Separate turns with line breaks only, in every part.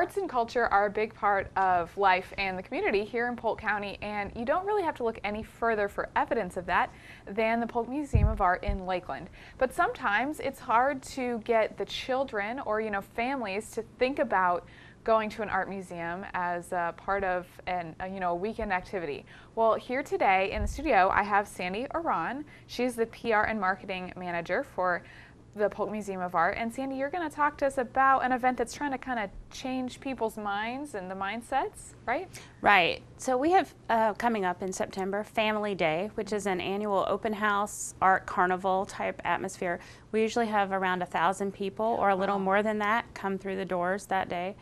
Arts and culture are a big part of life and the community here in Polk County, and you don't really have to look any further for evidence of that than the Polk Museum of Art in Lakeland. But sometimes it's hard to get the children or families to think about going to an art museum as a part of a weekend activity. Well, here today in the studio I have Sandra Horan. She's the PR and marketing manager for the Polk Museum of Art. And Sandy, you're going to talk to us about an event that's trying to kind of change people's minds and the mindsets, right?
Right. So we have coming up in September, Family Day, which is an annual open house art carnival type atmosphere. We usually have around 1,000 people or a little more than that come through the doors that day.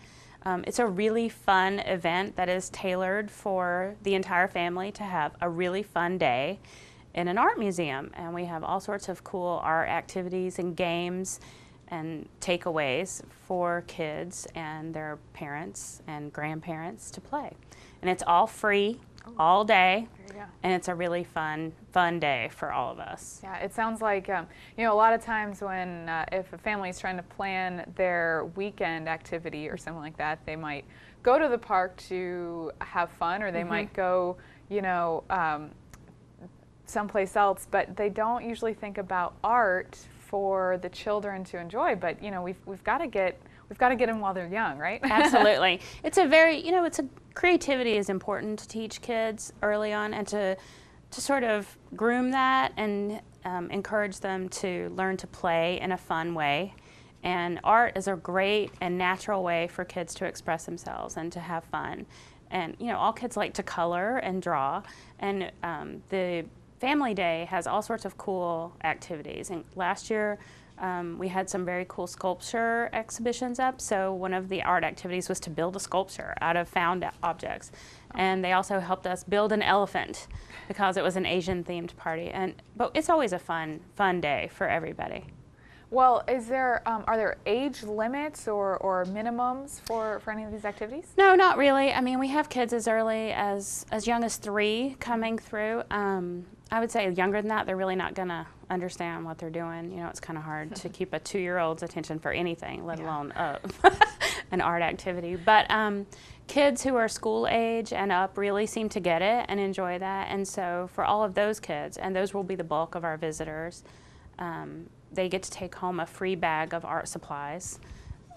It's a really fun event that is tailored for the entire family to have a really fun day in an art museum, and we have all sorts of cool art activities and games and takeaways for kids and their parents and grandparents to play. And it's all free all day, and it's a really fun day for all of us.
Yeah, it sounds like a lot of times when if a family is trying to plan their weekend activity or something like that, they might go to the park to have fun, or they might go someplace else, but they don't usually think about art for the children to enjoy. But we've got to get them while they're young, right?
Absolutely. It's a very creativity is important to teach kids early on, and to sort of groom that and encourage them to learn to play in a fun way. And art is a great and natural way for kids to express themselves and to have fun. And all kids like to color and draw, and the Family Day has all sorts of cool activities. And last year we had some very cool sculpture exhibitions up. So one of the art activities was to build a sculpture out of found objects. And they also helped us build an elephant because it was an Asian themed party. But it's always a fun day for everybody.
Well, are there age limits or minimums for any of these activities?
No, not really. I mean, we have kids as early as young as 3 coming through. I would say younger than that, they're really not going to understand what they're doing. It's kind of hard to keep a 2-year-old's attention for anything, let alone an art activity. But kids who are school age and up really seem to get it and enjoy that. And so for all of those kids, and those will be the bulk of our visitors, they get to take home a free bag of art supplies,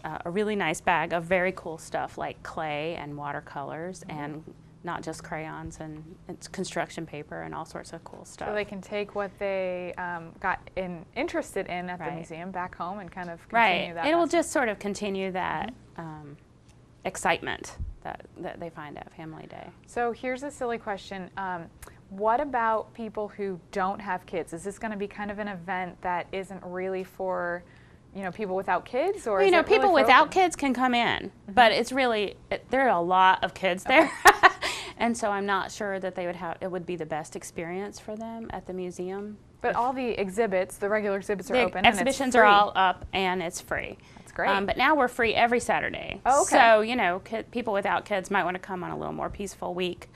a really nice bag of very cool stuff like clay and watercolors and not just crayons, and it's construction paper and all sorts of cool stuff.
So they can take what they got interested in at the museum back home and kind of continue that.
It will just sort of continue that excitement that they find at Family Day.
So here's a silly question. What about people who don't have kids? Is this going to be kind of an event that isn't really for people without kids, or
people without kids can come in, but it's really there are a lot of kids there. And so I'm not sure that it would be the best experience for them at the museum.
But all the exhibits, the regular exhibits are open.
Exhibitions are all up, and it's free.
That's great.
But now we're free every Saturday.
Oh, okay.
So people without kids might want to come on a little more peaceful week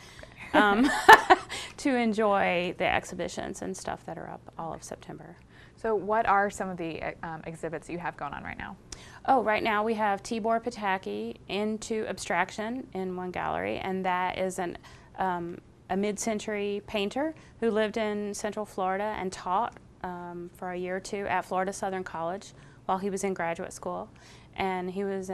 to enjoy the exhibitions and stuff that are up all of September.
So what are some of the exhibits you have going on right now?
Oh, right now we have Tibor Pataky into abstraction in one gallery, and that is a mid-century painter who lived in Central Florida and taught for a year or two at Florida Southern College while he was in graduate school. And he was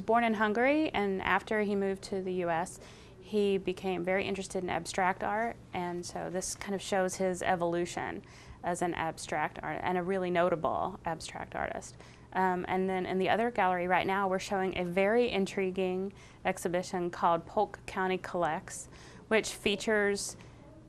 born in Hungary, and after he moved to the U.S., he became very interested in abstract art, and so this kind of shows his evolution as an abstract art and a really notable abstract artist. And then in the other gallery right now, we're showing a very intriguing exhibition called Polk Collects, which features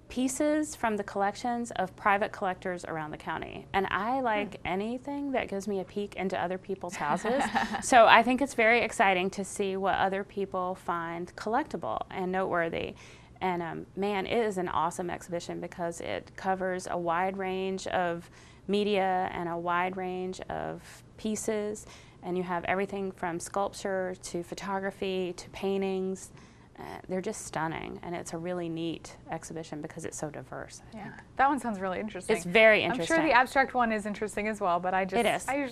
pieces from the collections of private collectors around the county. And I like anything that gives me a peek into other people's houses. So I think it's very exciting to see what other people find collectible and noteworthy. And man, it is an awesome exhibition because it covers a wide range of media and a wide range of pieces. And you have everything from sculpture to photography to paintings. they're just stunning, and it's a really neat exhibition because it's so diverse. I think.
That one sounds really interesting.
It's very interesting.
I'm sure the abstract one is interesting as well, but I usually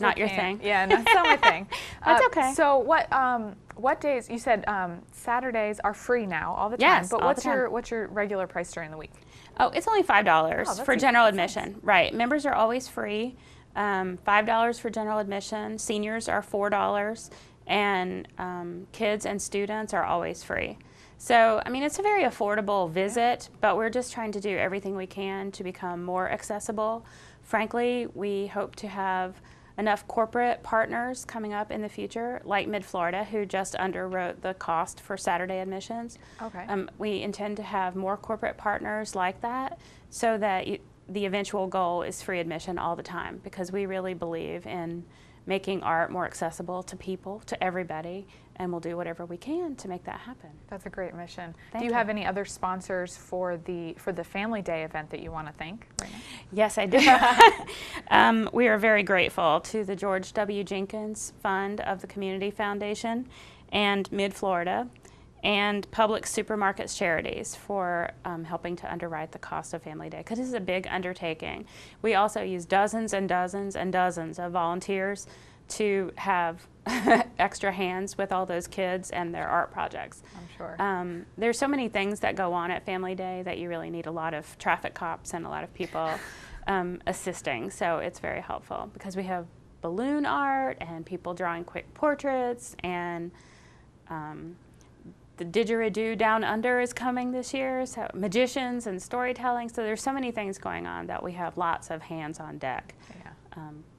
not your
can't.
thing.
Yeah, no, it's not my thing.
That's okay.
So what days? You said Saturdays are free now all the time.
Yes,
but
all
what's
the time.
what's your regular price during the week?
Oh, it's only $5
that's
for
a
general
good sense.
admission. Right. Members are always free. $5 for general admission. Seniors are $4, and kids and students are always free. So, I mean, it's a very affordable visit, but we're just trying to do everything we can to become more accessible. Frankly, we hope to have enough corporate partners coming up in the future, like Mid-Florida, who just underwrote the cost for Saturday admissions.
Okay.
We intend to have more corporate partners like that, so that the eventual goal is free admission all the time, because we really believe in making art more accessible to people, to everybody, and we'll do whatever we can to make that happen.
That's a great mission.
Thank
Do you
you.
have any other sponsors for the Family Day event that you want to thank right now?
Yes, I do. We are very grateful to the George W. Jenkins Fund of the Community Foundation and Mid-Florida and Public Supermarkets Charities for helping to underwrite the cost of Family Day, because this is a big undertaking. We also use dozens and dozens and dozens of volunteers to have extra hands with all those kids and their art projects.
I'm sure.
There's so many things that go on at Family Day that you really need a lot of traffic cops and a lot of people assisting, so it's very helpful because we have balloon art and people drawing quick portraits, and the Didgeridoo Down Under is coming this year, so magicians and storytelling. So there's so many things going on that we have lots of hands on deck.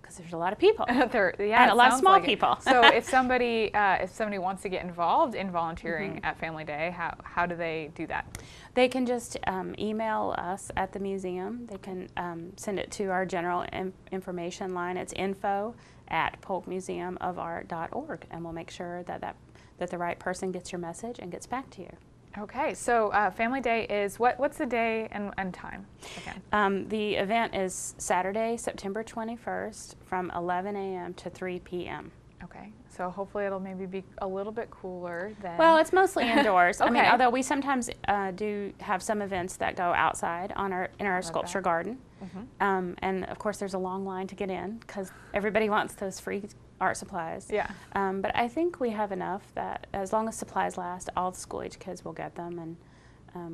Because there's a lot of people
and
a lot of small people.
So if somebody wants to get involved in volunteering at Family Day, how do they do that?
They can just email us at the museum. They can send it to our general information line. It's info@polkmuseumofart.org, and we'll make sure that the right person gets your message and gets back to you.
Okay, so Family Day is what's the day and time again?
The event is Saturday, September 21st from 11 a.m. to 3 p.m.
Okay, so hopefully it'll maybe be a little bit cooler than...
Well, it's mostly indoors.
Okay.
I mean, although we sometimes do have some events that go outside in our sculpture garden. And of course there's a long line to get in because everybody wants those free art supplies.
Yeah.
But I think we have enough that as long as supplies last, all the school-age kids will get them, and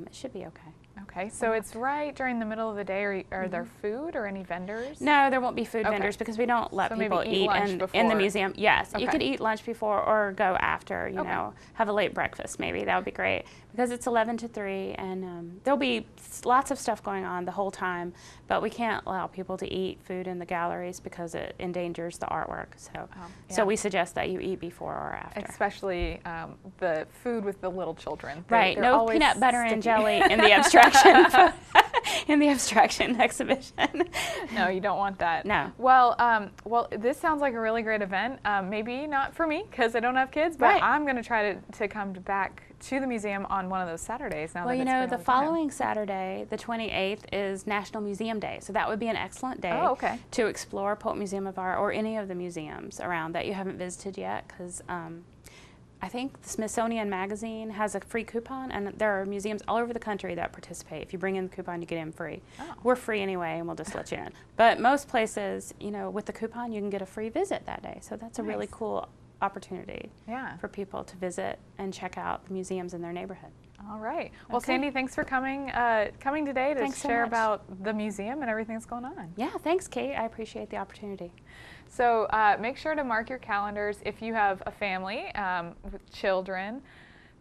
it should be okay.
Okay, so it's right during the middle of the day. Are there food or any vendors?
No, there won't be food vendors because we don't let people eat in the museum. Yes, you could eat lunch before or go after, you know, have a late breakfast maybe. That would be great because it's 11 to 3, and there'll be lots of stuff going on the whole time, but we can't allow people to eat food in the galleries because it endangers the artwork. So we suggest that you eat before or after.
Especially the food with the little children.
Right,
they're
no peanut butter and jelly in the abstraction in the abstraction exhibition.
No, you don't want that.
No.
Well, this sounds like a really great event. Maybe not for me because I don't have kids, but I'm going to try to come back to the museum on one of those Saturdays. Now
well,
that
you
it's
know,
been
the
all the time.
following Saturday, the 28th, is National Museum Day, so that would be an excellent day to explore Polk Museum of Art or any of the museums around that you haven't visited yet, because I think the Smithsonian Magazine has a free coupon, and there are museums all over the country that participate. If you bring in the coupon, you get in free. We're free anyway, and we'll just let you in. But most places, you know, with the coupon, you can get a free visit that day. So that's a really cool opportunity for people to visit and check out the museums in their neighborhood.
All right. Well, Sandy, thanks for coming today to share about the museum and everything that's going on.
Yeah, thanks, Kate. I appreciate the opportunity.
So make sure to mark your calendars if you have a family with children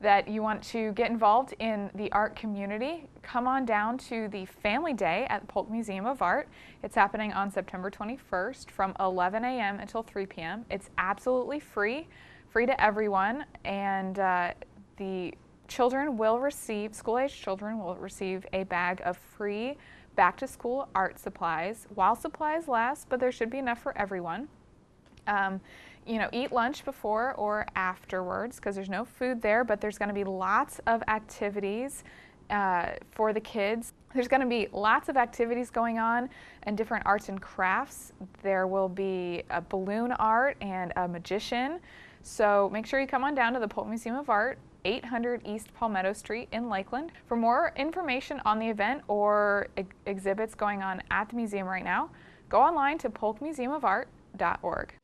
that you want to get involved in the art community. Come on down to the Family Day at Polk Museum of Art. It's happening on September 21st from 11 a.m. until 3 p.m. It's absolutely free to everyone, and the children will receive, school-age children will receive a bag of free back-to-school art supplies while supplies last, but there should be enough for everyone. You know, eat lunch before or afterwards because there's no food there, but there's going to be lots of activities for the kids. There's going to be lots of activities going on and different arts and crafts. There will be a balloon art and a magician. So make sure you come on down to the Polk Museum of Art 800 East Palmetto Street in Lakeland. For more information on the event or exhibits going on at the museum right now, go online to polkmuseumofart.org.